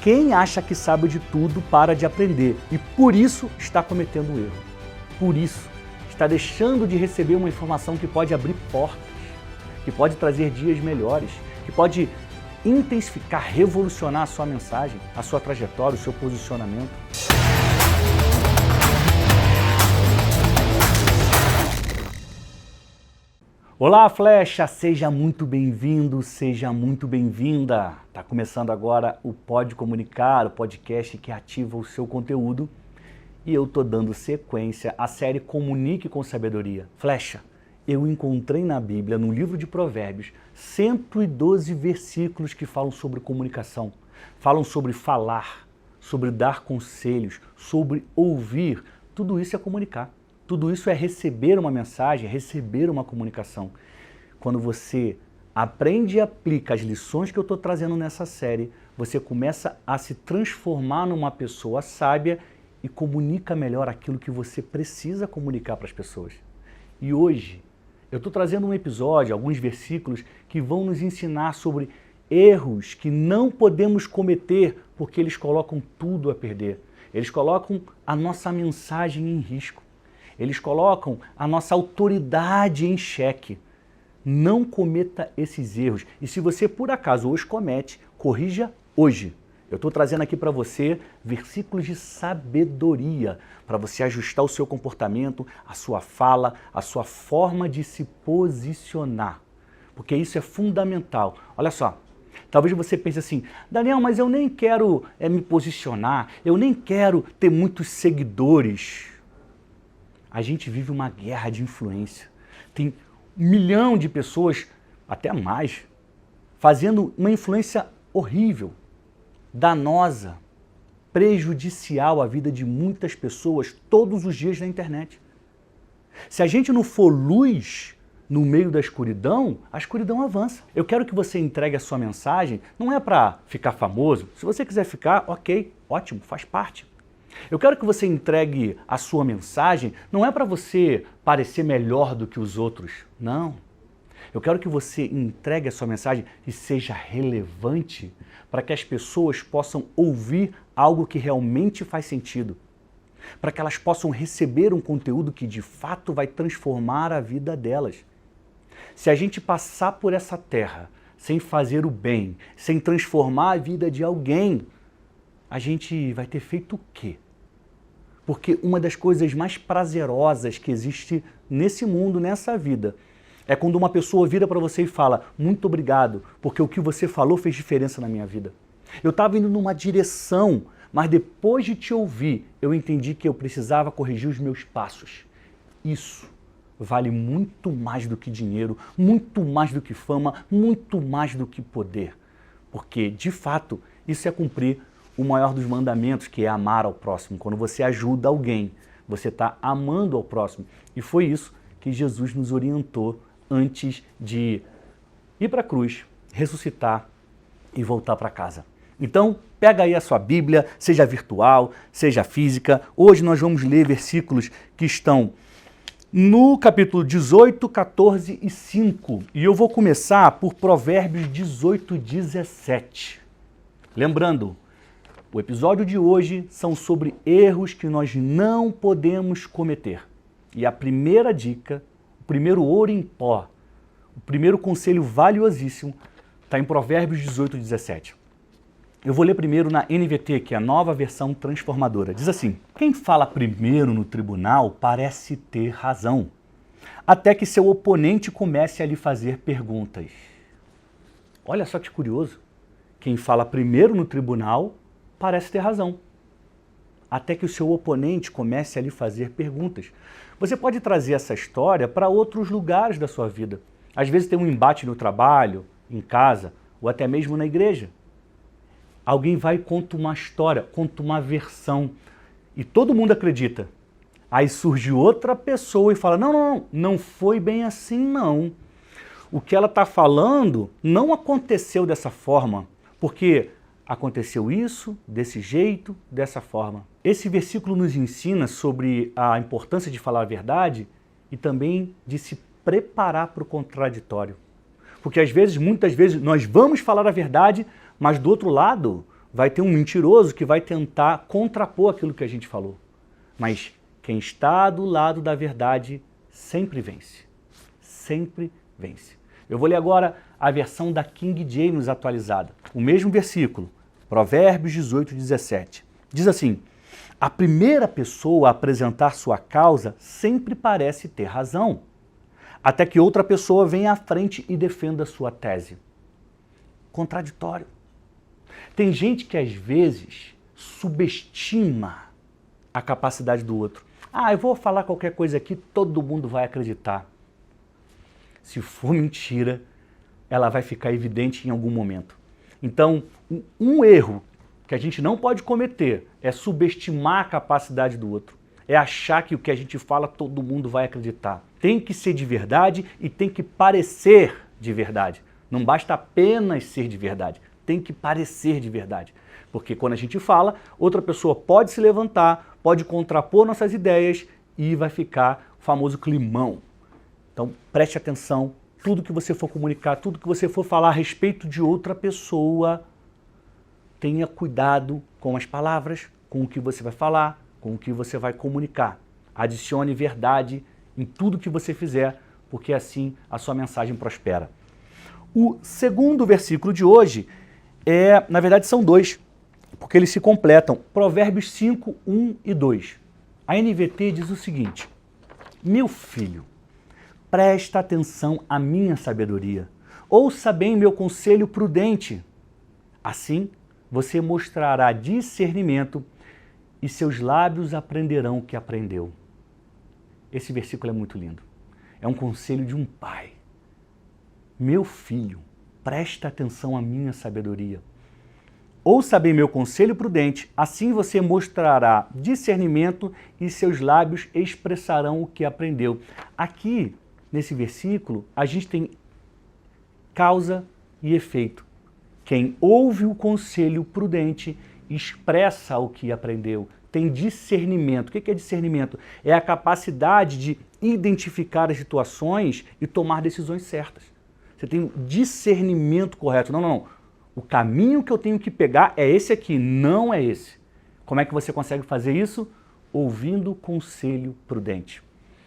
Quem acha que sabe de tudo para de aprender e por isso está cometendo um erro. Por isso está deixando de receber uma informação que pode abrir portas, que pode trazer dias melhores, que pode intensificar, revolucionar a sua mensagem, a sua trajetória, o seu posicionamento. Olá, Flecha! Seja muito bem-vindo, seja muito bem-vinda! Está começando agora o Pode Comunicar, o podcast que ativa o seu conteúdo. E eu estou dando sequência à série Comunique com Sabedoria. Flecha, eu encontrei na Bíblia, no livro de Provérbios, 112 versículos que falam sobre comunicação. Falam sobre falar, sobre dar conselhos, sobre ouvir. Tudo isso é comunicar. Tudo isso é receber uma mensagem, receber uma comunicação. Quando você aprende e aplica as lições que eu estou trazendo nessa série, você começa a se transformar numa pessoa sábia e comunica melhor aquilo que você precisa comunicar para as pessoas. E hoje, eu estou trazendo um episódio, alguns versículos que vão nos ensinar sobre erros que não podemos cometer porque eles colocam tudo a perder. Eles colocam a nossa mensagem em risco. Eles colocam a nossa autoridade em xeque. Não cometa esses erros. E se você por acaso os comete, corrija hoje. Eu estou trazendo aqui para você versículos de sabedoria, para você ajustar o seu comportamento, a sua fala, a sua forma de se posicionar. Porque isso é fundamental. Olha só, talvez você pense assim, Daniel, mas eu nem quero me posicionar, eu nem quero ter muitos seguidores. A gente vive uma guerra de influência. Tem 1 milhão de pessoas, até mais, fazendo uma influência horrível, danosa, prejudicial à vida de muitas pessoas todos os dias na internet. Se a gente não for luz no meio da escuridão, a escuridão avança. Eu quero que você entregue a sua mensagem, não é para ficar famoso. Se você quiser ficar, ok, ótimo, faz parte. Eu quero que você entregue a sua mensagem, não é para você parecer melhor do que os outros, não. Eu quero que você entregue a sua mensagem e seja relevante para que as pessoas possam ouvir algo que realmente faz sentido, para que elas possam receber um conteúdo que de fato vai transformar a vida delas. Se a gente passar por essa terra sem fazer o bem, sem transformar a vida de alguém, a gente vai ter feito o quê? Porque uma das coisas mais prazerosas que existe nesse mundo, nessa vida, é quando uma pessoa vira para você e fala, muito obrigado, porque o que você falou fez diferença na minha vida. Eu estava indo numa direção, mas depois de te ouvir, eu entendi que eu precisava corrigir os meus passos. Isso vale muito mais do que dinheiro, muito mais do que fama, muito mais do que poder. Porque, de fato, isso é cumprir o maior dos mandamentos, que é amar ao próximo. Quando você ajuda alguém, você está amando ao próximo. E foi isso que Jesus nos orientou antes de ir para a cruz, ressuscitar e voltar para casa. Então, pega aí a sua Bíblia, seja virtual, seja física. Hoje nós vamos ler versículos que estão no capítulo 18, 14 e 5. E eu vou começar por Provérbios 18, 17. Lembrando, o episódio de hoje são sobre erros que nós não podemos cometer. E a primeira dica, o primeiro ouro em pó, o primeiro conselho valiosíssimo está em Provérbios 18, 17. Eu vou ler primeiro na NVT, que é a nova versão transformadora. Diz assim, quem fala primeiro no tribunal parece ter razão, até que seu oponente comece a lhe fazer perguntas. Olha só que curioso. Quem fala primeiro no tribunal parece ter razão, até que o seu oponente comece a lhe fazer perguntas. Você pode trazer essa história para outros lugares da sua vida. Às vezes tem um embate no trabalho, em casa, ou até mesmo na igreja. Alguém vai e conta uma história, conta uma versão, e todo mundo acredita. Aí surge outra pessoa e fala, não foi bem assim não. O que ela está falando não aconteceu dessa forma, porque aconteceu isso, desse jeito, dessa forma. Esse versículo nos ensina sobre a importância de falar a verdade e também de se preparar para o contraditório. Porque às vezes, muitas vezes, nós vamos falar a verdade, mas do outro lado vai ter um mentiroso que vai tentar contrapor aquilo que a gente falou. Mas quem está do lado da verdade sempre vence. Sempre vence. Eu vou ler agora a versão da King James atualizada. O mesmo versículo, Provérbios 18, 17. Diz assim: a primeira pessoa a apresentar sua causa sempre parece ter razão, até que outra pessoa venha à frente e defenda sua tese. Contraditório. Tem gente que às vezes subestima a capacidade do outro. Eu vou falar qualquer coisa aqui, todo mundo vai acreditar. Se for mentira, ela vai ficar evidente em algum momento. Então, um erro que a gente não pode cometer é subestimar a capacidade do outro. É achar que o que a gente fala todo mundo vai acreditar. Tem que ser de verdade e tem que parecer de verdade. Não basta apenas ser de verdade, tem que parecer de verdade. Porque quando a gente fala, outra pessoa pode se levantar, pode contrapor nossas ideias e vai ficar o famoso climão. Então preste atenção, tudo que você for comunicar, tudo que você for falar a respeito de outra pessoa, tenha cuidado com as palavras, com o que você vai falar, com o que você vai comunicar. Adicione verdade em tudo que você fizer, porque assim a sua mensagem prospera. O segundo versículo de hoje na verdade são dois, porque eles se completam. Provérbios 5, 1 e 2. A NVT diz o seguinte: meu filho, presta atenção à minha sabedoria, ouça bem meu conselho prudente. Assim, você mostrará discernimento e seus lábios aprenderão o que aprendeu. Esse versículo é muito lindo. É um conselho de um pai. Meu filho, presta atenção à minha sabedoria. Ouça bem meu conselho prudente, assim você mostrará discernimento e seus lábios expressarão o que aprendeu. Aqui, nesse versículo, a gente tem causa e efeito. Quem ouve o conselho prudente expressa o que aprendeu, tem discernimento. O que é discernimento? É a capacidade de identificar as situações e tomar decisões certas. Você tem um discernimento correto. Não. O caminho que eu tenho que pegar é esse aqui, não é esse. Como é que você consegue fazer isso? Ouvindo conselho prudente.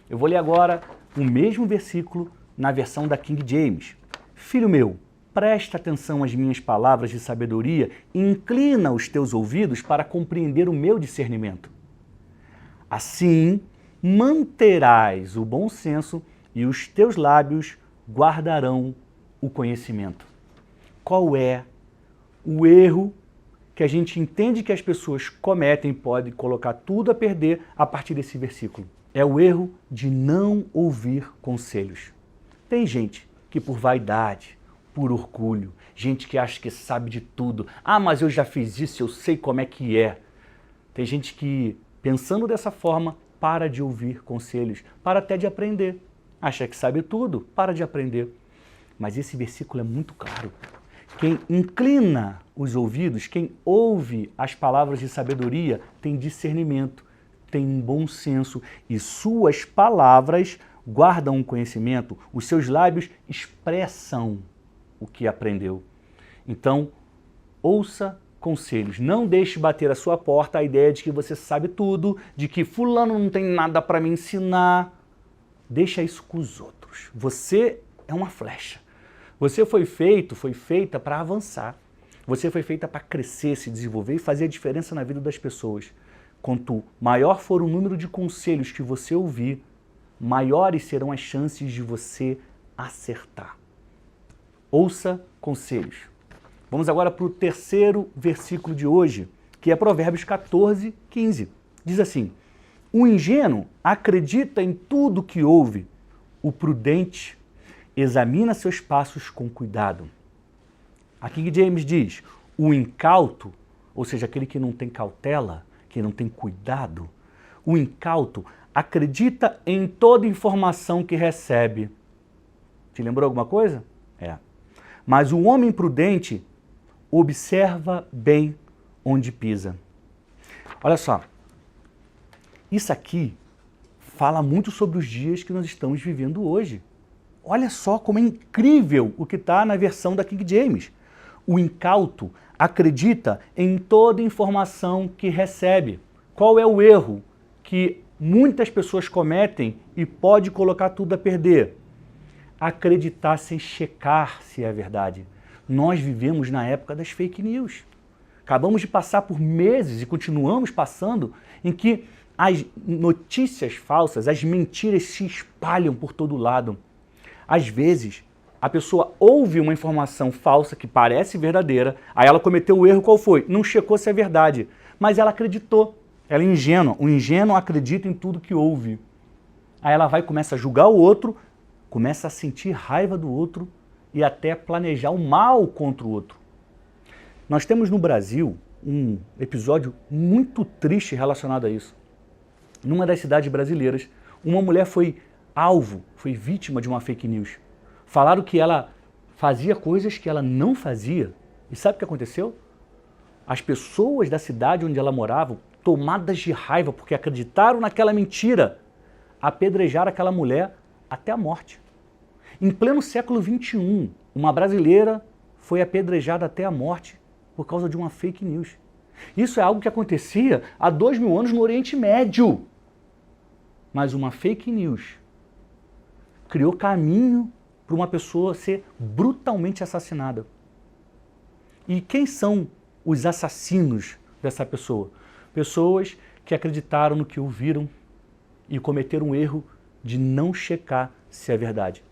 Eu vou ler agora o mesmo versículo na versão da King James. Filho meu, presta atenção às minhas palavras de sabedoria e inclina os teus ouvidos para compreender o meu discernimento. Assim, manterás o bom senso e os teus lábios guardarão o conhecimento. Qual é o erro que a gente entende que as pessoas cometem, pode colocar tudo a perder a partir desse versículo? É o erro de não ouvir conselhos. Tem gente que por vaidade, por orgulho, gente que acha que sabe de tudo. Mas eu já fiz isso, eu sei como é que é. Tem gente que, pensando dessa forma, para de ouvir conselhos, para até de aprender. Acha que sabe tudo, para de aprender. Mas esse versículo é muito claro. Quem inclina os ouvidos, quem ouve as palavras de sabedoria, tem discernimento, tem um bom senso e suas palavras guardam um conhecimento, os seus lábios expressam o que aprendeu. Então, ouça conselhos. Não deixe bater a sua porta a ideia de que você sabe tudo, de que fulano não tem nada para me ensinar. Deixa isso com os outros. Você é uma flecha. Você foi feita para avançar. Você foi feita para crescer, se desenvolver e fazer a diferença na vida das pessoas. Quanto maior for o número de conselhos que você ouvir, maiores serão as chances de você acertar. Ouça conselhos. Vamos agora para o terceiro versículo de hoje, que é Provérbios 14, 15. Diz assim: o ingênuo acredita em tudo que ouve, o prudente examina seus passos com cuidado. A King James diz: o incauto, ou seja, aquele que não tem cautela, que não tem cuidado, o incauto acredita em toda informação que recebe. Te lembrou alguma coisa? Mas o homem prudente observa bem onde pisa. Olha só, isso aqui fala muito sobre os dias que nós estamos vivendo hoje. Olha só como é incrível o que está na versão da King James. O incauto acredita em toda informação que recebe. Qual é o erro que muitas pessoas cometem e pode colocar tudo a perder? Acreditar sem checar se é verdade. Nós vivemos na época das fake news. Acabamos de passar por meses e continuamos passando em que as notícias falsas, as mentiras se espalham por todo lado. Às vezes, a pessoa ouve uma informação falsa que parece verdadeira, aí ela cometeu o erro, qual foi? Não checou se é verdade, mas ela acreditou. Ela é ingênua. O ingênuo acredita em tudo que ouve. Aí ela vai e começa a julgar o outro, começa a sentir raiva do outro e até planejar o mal contra o outro. Nós temos no Brasil um episódio muito triste relacionado a isso. Numa das cidades brasileiras, uma mulher foi alvo, foi vítima de uma fake news. Falaram que ela fazia coisas que ela não fazia. E sabe o que aconteceu? As pessoas da cidade onde ela morava, tomadas de raiva porque acreditaram naquela mentira, apedrejaram aquela mulher até a morte. Em pleno século XXI, uma brasileira foi apedrejada até a morte por causa de uma fake news. Isso é algo que acontecia há 2000 anos no Oriente Médio. Mas uma fake news criou caminho para uma pessoa ser brutalmente assassinada. E quem são os assassinos dessa pessoa? Pessoas que acreditaram no que ouviram e cometeram o erro de não checar se é verdade.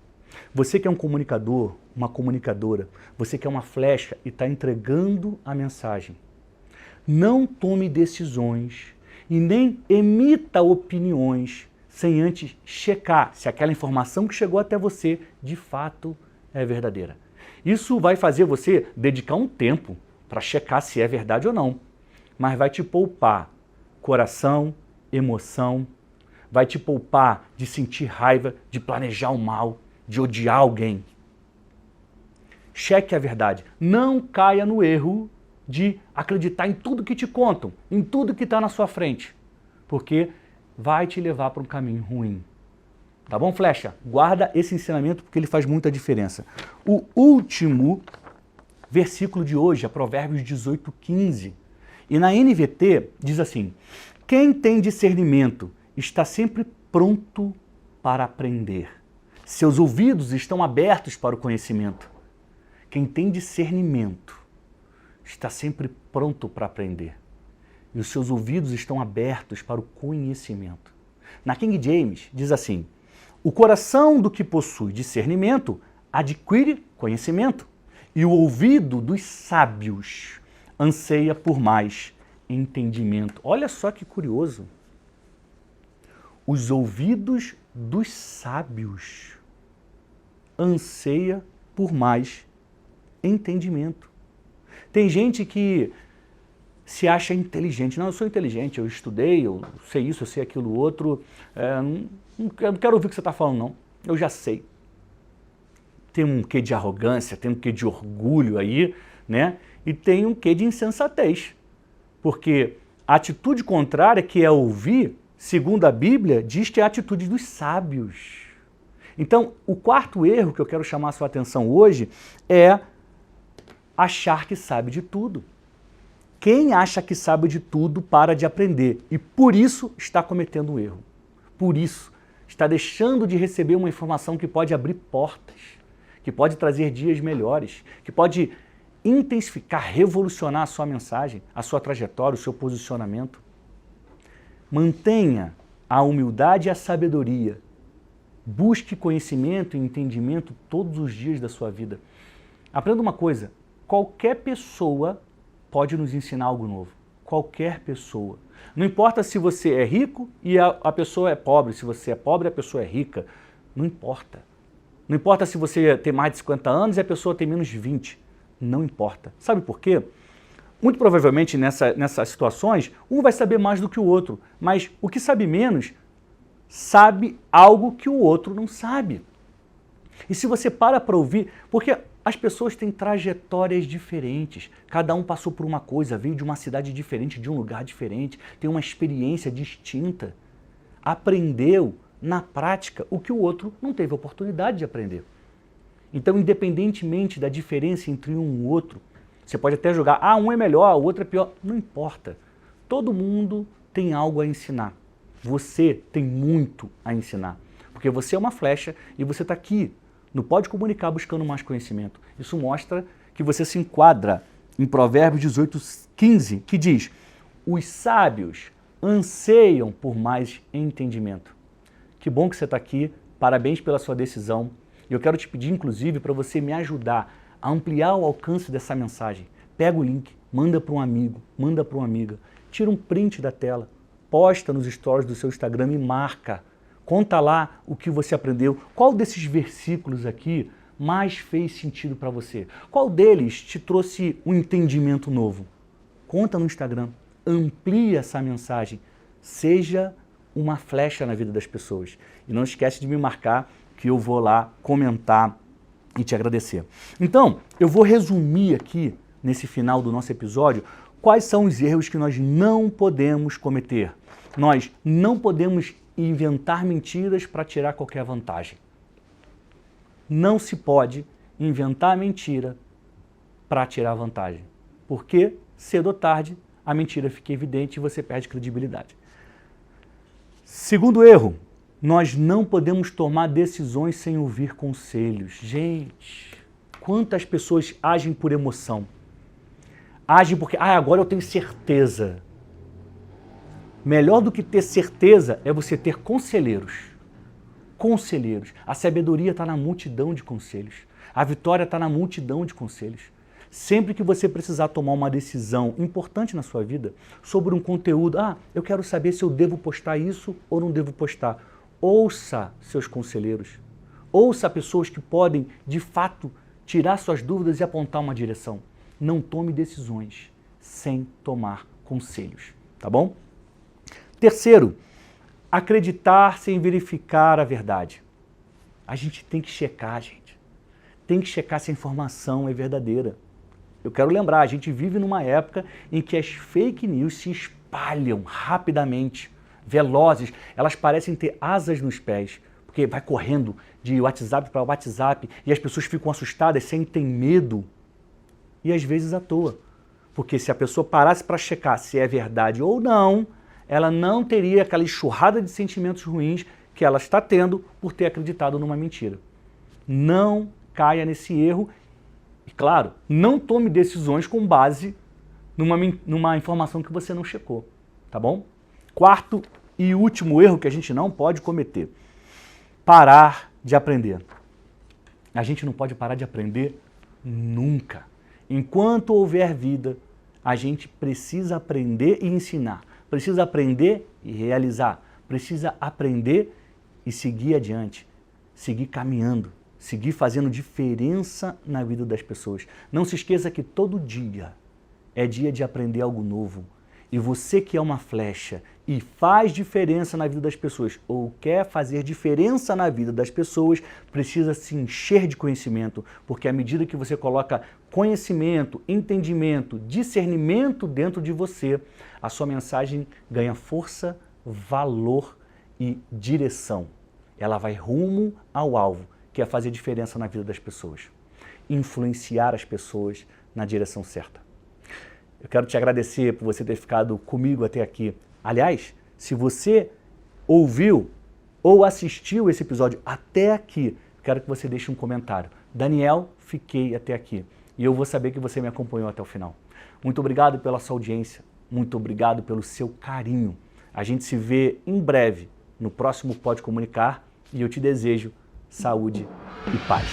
Você que é um comunicador, uma comunicadora, você que é uma flecha e está entregando a mensagem, não tome decisões e nem emita opiniões sem antes checar se aquela informação que chegou até você de fato é verdadeira. Isso vai fazer você dedicar um tempo para checar se é verdade ou não, mas vai te poupar coração, emoção, vai te poupar de sentir raiva, de planejar o mal, de odiar alguém. Cheque a verdade. Não caia no erro de acreditar em tudo que te contam, em tudo que está na sua frente, porque vai te levar para um caminho ruim. Tá bom, flecha? Guarda esse ensinamento porque ele faz muita diferença. O último versículo de hoje é Provérbios 18:15. E na NVT diz assim: quem tem discernimento está sempre pronto para aprender. Seus ouvidos estão abertos para o conhecimento. Quem tem discernimento está sempre pronto para aprender. E os seus ouvidos estão abertos para o conhecimento. Na King James diz assim: o coração do que possui discernimento adquire conhecimento, e o ouvido dos sábios anseia por mais entendimento. Olha só que curioso. Os ouvidos dos sábios anseia por mais entendimento. Tem gente que se acha inteligente. Não, eu sou inteligente, eu estudei, eu sei isso, eu sei aquilo outro. Não quero ouvir o que você está falando, não. Eu já sei. Tem um quê de arrogância, tem um quê de orgulho aí, né? E tem um quê de insensatez. Porque a atitude contrária, que é ouvir, segundo a Bíblia, diz que é a atitude dos sábios. Então, o quarto erro que eu quero chamar a sua atenção hoje é achar que sabe de tudo. Quem acha que sabe de tudo para de aprender e por isso está cometendo um erro. Por isso está deixando de receber uma informação que pode abrir portas, que pode trazer dias melhores, que pode intensificar, revolucionar a sua mensagem, a sua trajetória, o seu posicionamento. Mantenha a humildade e a sabedoria. Busque conhecimento e entendimento todos os dias da sua vida. Aprenda uma coisa, qualquer pessoa pode nos ensinar algo novo. Qualquer pessoa. Não importa se você é rico e a pessoa é pobre, se você é pobre e a pessoa é rica. Não importa. Não importa se você tem mais de 50 anos e a pessoa tem menos de 20. Não importa. Sabe por quê? Muito provavelmente nessas situações, um vai saber mais do que o outro, mas o que sabe menos sabe algo que o outro não sabe. E se você para ouvir, porque as pessoas têm trajetórias diferentes, cada um passou por uma coisa, veio de uma cidade diferente, de um lugar diferente, tem uma experiência distinta, aprendeu na prática o que o outro não teve oportunidade de aprender. Então, independentemente da diferença entre um e outro, Você pode até jogar, um é melhor, o outro é pior. Não importa. Todo mundo tem algo a ensinar. Você tem muito a ensinar. Porque você é uma flecha e você está aqui no Pode Comunicar buscando mais conhecimento. Isso mostra que você se enquadra em Provérbios 18:15, que diz: os sábios anseiam por mais entendimento. Que bom que você está aqui, parabéns pela sua decisão. E eu quero te pedir, inclusive, para você me ajudar a ampliar o alcance dessa mensagem. Pega o link, manda para um amigo, manda para uma amiga, tira um print da tela, posta nos stories do seu Instagram e marca. Conta lá o que você aprendeu. Qual desses versículos aqui mais fez sentido para você? Qual deles te trouxe um entendimento novo? Conta no Instagram, amplia essa mensagem, seja uma flecha na vida das pessoas. E não esquece de me marcar que eu vou lá comentar e te agradecer. Então, eu vou resumir aqui, nesse final do nosso episódio, quais são os erros que nós não podemos cometer. Nós não podemos inventar mentiras para tirar qualquer vantagem. Não se pode inventar mentira para tirar vantagem. Porque, cedo ou tarde, a mentira fica evidente e você perde credibilidade. Segundo erro, nós não podemos tomar decisões sem ouvir conselhos. Gente, quantas pessoas agem por emoção? Agem porque, agora eu tenho certeza. Melhor do que ter certeza é você ter conselheiros. Conselheiros. A sabedoria está na multidão de conselhos. A vitória está na multidão de conselhos. Sempre que você precisar tomar uma decisão importante na sua vida sobre um conteúdo, eu quero saber se eu devo postar isso ou não devo postar. Ouça seus conselheiros. Ouça pessoas que podem, de fato, tirar suas dúvidas e apontar uma direção. Não tome decisões sem tomar conselhos, tá bom? Terceiro, acreditar sem verificar a verdade. A gente tem que checar, gente. Tem que checar se a informação é verdadeira. Eu quero lembrar, a gente vive numa época em que as fake news se espalham rapidamente, velozes, elas parecem ter asas nos pés, porque vai correndo de WhatsApp para WhatsApp e as pessoas ficam assustadas, sentem medo, e às vezes à toa. Porque se a pessoa parasse para checar se é verdade ou não, ela não teria aquela enxurrada de sentimentos ruins que ela está tendo por ter acreditado numa mentira. Não caia nesse erro. E claro, não tome decisões com base numa informação que você não checou, tá bom? Quarto e último erro que a gente não pode cometer: parar de aprender. A gente não pode parar de aprender nunca. Enquanto houver vida, a gente precisa aprender e ensinar, precisa aprender e realizar, precisa aprender e seguir adiante, seguir caminhando, seguir fazendo diferença na vida das pessoas. Não se esqueça que todo dia é dia de aprender algo novo. E você que é uma flecha e faz diferença na vida das pessoas, ou quer fazer diferença na vida das pessoas, precisa se encher de conhecimento, porque à medida que você coloca conhecimento, entendimento, discernimento dentro de você, a sua mensagem ganha força, valor e direção. Ela vai rumo ao alvo, que é fazer diferença na vida das pessoas, influenciar as pessoas na direção certa. Eu quero te agradecer por você ter ficado comigo até aqui. Aliás, se você ouviu ou assistiu esse episódio até aqui, quero que você deixe um comentário. Daniel, fiquei até aqui. E eu vou saber que você me acompanhou até o final. Muito obrigado pela sua audiência, muito obrigado pelo seu carinho. A gente se vê em breve no próximo Pode Comunicar e eu te desejo saúde e paz.